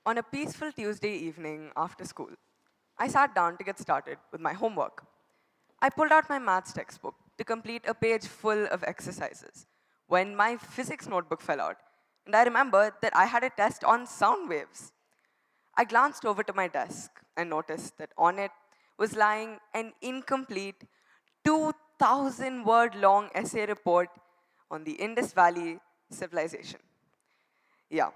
On a peaceful Tuesday evening after school, I sat down to get started with my homework. I pulled out my maths textbook to complete a page full of exercises when my physics notebook fell out, and I remembered that I had a test on sound waves. I glanced over to my desk and noticed that on it was lying an incomplete 2,000 word long essay report on the Indus Valley civilization. Yeah,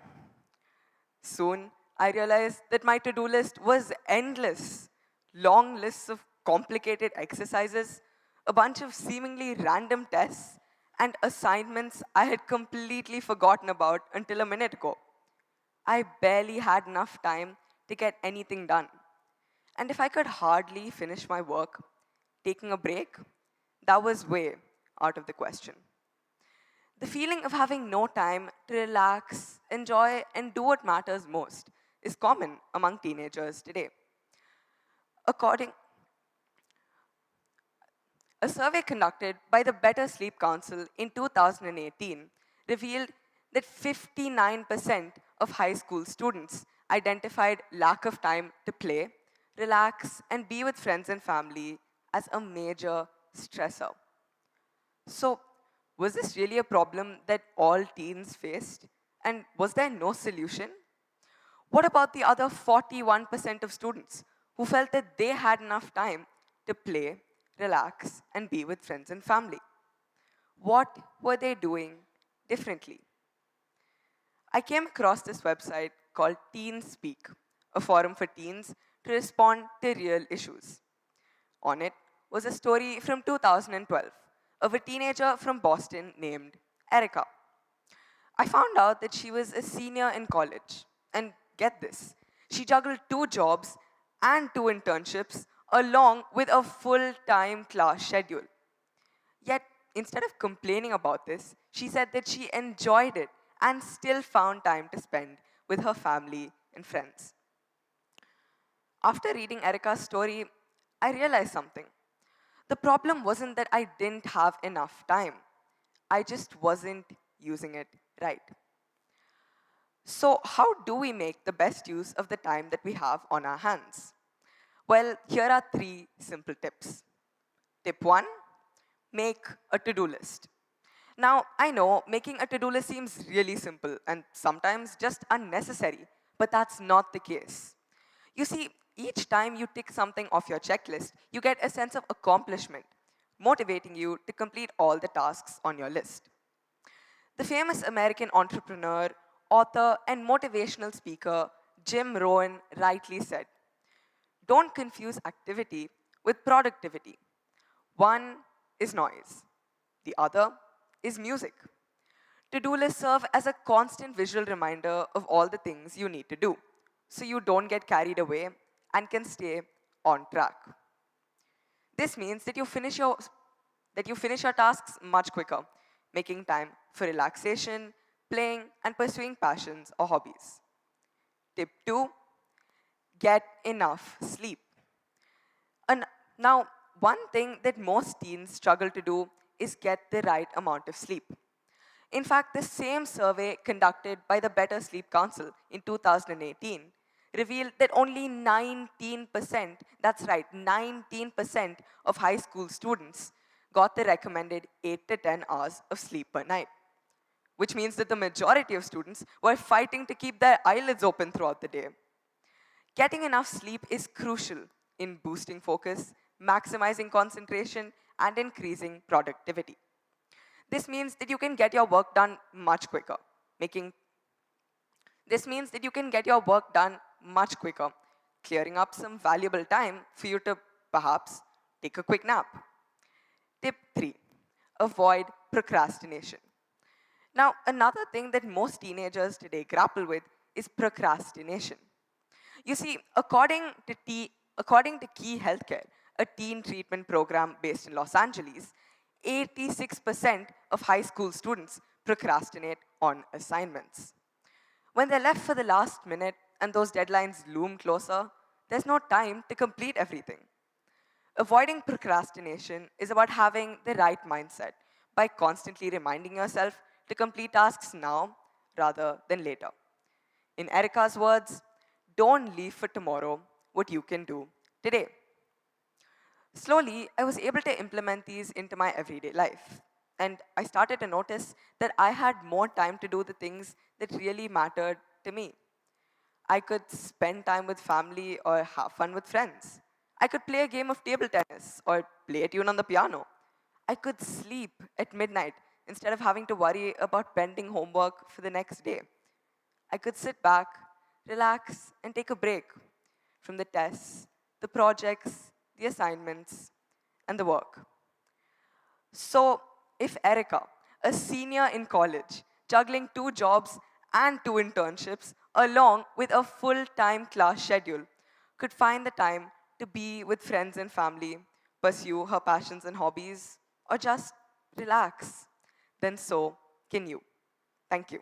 soon, I realized that my to do list was endless. Long lists of complicated exercises, a bunch of seemingly random tests, and assignments I had completely forgotten about until a minute ago. I barely had enough time to get anything done. And if I could hardly finish my work, taking a break, that was way out of the question. The feeling of having no time to relax, enjoy, and do what matters most is common among teenagers today. According a survey conducted by the Better Sleep Council in 2018 revealed that 59% of high school students identified lack of time to play, relax, and be with friends and family as a major stressor. So, was this really a problem that all teens faced? And was there no solution? What about the other 41% of students who felt that they had enough time to play, relax, and be with friends and family? What were they doing differently? I came across this website called Teen Speak, a forum for teens to respond to real issues. On it was a story from 2012 of a teenager from Boston named Erica. I found out that she was a senior in college. And get this, she juggled two jobs and two internships along with a full time class schedule. Yet, instead of complaining about this, she said that she enjoyed it and still found time to spend with her family and friends. After reading Erica's story, I realized something. The problem wasn't that I didn't have enough time, I just wasn't using it right. So, how do we make the best use of the time that we have on our hands? Well, here are three simple tips. Tip one, make a to do list. Now, I know making a to do list seems really simple and sometimes just unnecessary, but that's not the case. You see, each time you tick something off your checklist, you get a sense of accomplishment, motivating you to complete all the tasks on your list. The famous American entrepreneur, author, and motivational speaker Jim Rohn rightly said, don't confuse activity with productivity. One is noise, the other is music. To do lists serve as a constant visual reminder of all the things you need to do, so you don't get carried away and can stay on track. This means that you finish your tasks much quicker, making time for relaxation, playing, and pursuing passions or hobbies. Tip 2, get enough sleep. And now, one thing that most teens struggle to do is get the right amount of sleep. In fact, the same survey conducted by the Better Sleep Council in 2018 revealed that only 19%, that's right, 19% of high school students got the recommended 8 to 10 hours of sleep per night, which means that the majority of students were fighting to keep their eyelids open throughout the day. Getting enough sleep is crucial in boosting focus, maximizing concentration, and increasing productivity. This means that you can get your work done much quicker, making this means that you can get your work done much quicker, clearing up some valuable time for you to perhaps take a quick nap. Tip 3, avoid procrastination. Now, another thing that most teenagers today grapple with is procrastination. You see, according to Key Healthcare, a teen treatment program based in Los Angeles, 86% of high school students procrastinate on assignments. When they're left for the last minute and those deadlines loom closer, there's no time to complete everything. Avoiding procrastination is about having the right mindset by constantly reminding yourself to complete tasks now rather than later. In Erica's words, Don't leave for tomorrow what you can do today. Slowly, I was able to implement these into my everyday life. And I started to notice that I had more time to do the things that really mattered to me. I could spend time with family or have fun with friends. I could play a game of table tennis or play a tune on the piano. I could sleep at midnight instead of having to worry about pending homework for the next day. I could sit back, relax, and take a break from the tests, the projects, the assignments, and the work. So, if Erica, a senior in college, juggling 2 jobs and 2 internships, along with a full time class schedule, could find the time to be with friends and family, pursue her passions and hobbies, or just relax, then so can you. Thank you.